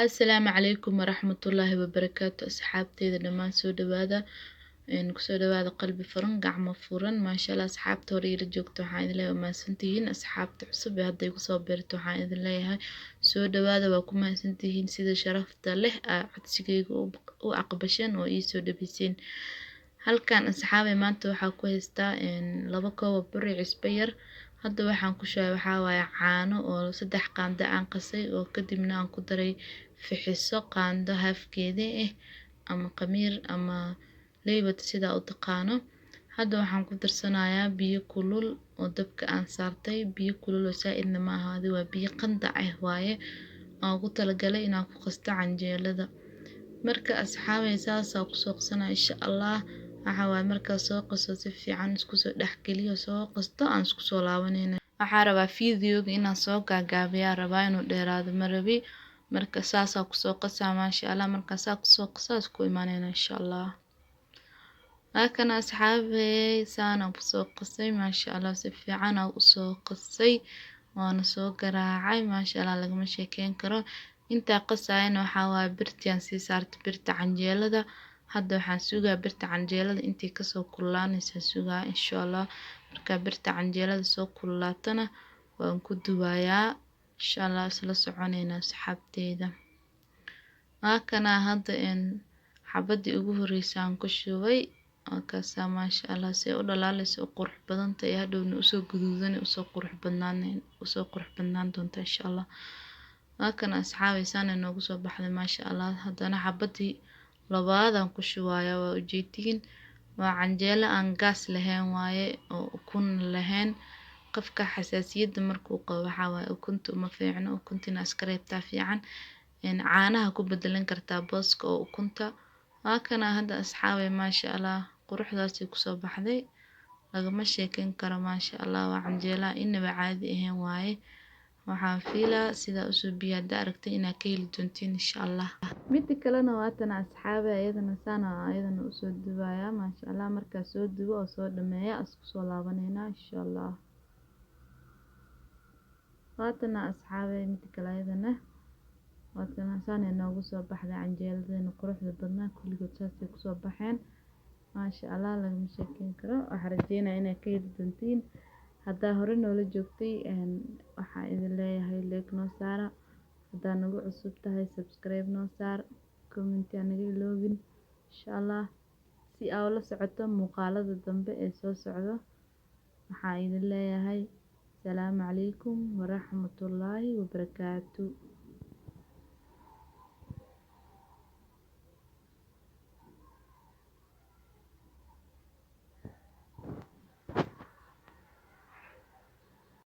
Asalaamu calaykum waraxmatullaahi wabarakaatu asxaabteyda dhammaan soo dhawaada kusoo dhawaada qalbi furan gacmo furan maasha Allah asxaabta hore ila joogto waxaan idin leeyahay mahadsantihiin asxaabta cusub ee hadda igu soo beerto waxaan idin leeyahay soo dhawaada waa ku mahadsantihiin sida sharafta leh aa codsigayga u aqbasheen oo ii soo dhaweyseen halkan asxaabay maanta waxaa ku haystaa laba koob oo bur iyo cusbo yar hadda waxaan ku shubay waxaa waaye caano oo 3 qaando aan qasay oo kadibna aan ku daray fixiso qaando haafkeeda ama qamiir ama leeybad sida u taqaano hadda waxaan ku darsanayaa biyo kulul oo dabka aan saartay biyo kulul oo saaidna ma aha waa biyo qandac ah waaye aan ugu talagalay inaan ku qasto canjeelada marka asxaabay saas ku soo qasana insha Allah waxa waaye marka soo qaso si fiican isku soo dhaxgeliyo soo qasto aan isku soo laabanayna waxaan rabaa fiidiyowga inaan soo gaagaabiyo rabaa inuu dheeraado ma rabi marka saas ku soo qasaa maasha Allah marka saas ku soo qasaa isku imaanayna insha Allah laakiin asxaabay saan ku soo qasay maasha Allah si fiican aan u soo qasay waana soo garaacay maasha Allah lagama sheekeyn karo inta qasayna waxa waaye birtaan si saartay birta canjeelada hadda waxaan sugaa birta canjeelada intii ka soo kululaanaysa sugaa insha Allah marka birta canjeelada soo kululaatana waan ku duwayaa insha Allah isla soconayna asxaabteyda maakana hadda xabadii ugu horeysay aan ku shubay kaasa maasha Allah si u dhalaalayso qurux badan tahay hadhowna u soo guduudan u soo qurux badnaan doonta insha Allah maakana asxaabay saan noogu soo baxday maasha Allah haddana xabadii labaad aan ku shubayaa waa ujeedin waa canjeelo aan gaas lahayn waaye oo ukun lahayn qofka xasaasiyada markuu qabo waxa waaye ukunta uma fiicno ukuntina iska reebtaa fiican caanaha ku bedelan kartaa booska oo ukunta maakana hadda asxaabay maasha Allah quruxdaas ku soo baxday lagama sheekeyn karo maasha Allah waa canjeelo inaba caadi ahayn waaye waxaan fiilaa sida u soo biyaada aragtay inaad ka heli doontiin insha Allah mid kalena waa tan asxaabay ayadana sana ayadana u soo duwaya maasha Allah marka soo duwo oo soo dhameeyo isku soo laabanayna insha Allah waatana asxaabay mid kale ayadana waatana sana noogu soo baxday canjeeladana quruxda badnaa kulligood saas ku soo baxeen maasha Allah lagama sheekeyn karo waxaan rajeynayaa inaad ka heli doontiin hadda hore noola joogtay waxaan idin leeyahay like noo saara hadda nagu cusub tahay subscribe noo saar comment naga iloobin insha Allah si aad la socoto muuqaalada dambe ee soo socdo waxaan idin leeyahay salaamu calaykum waraxmatullaahi wabarakaatu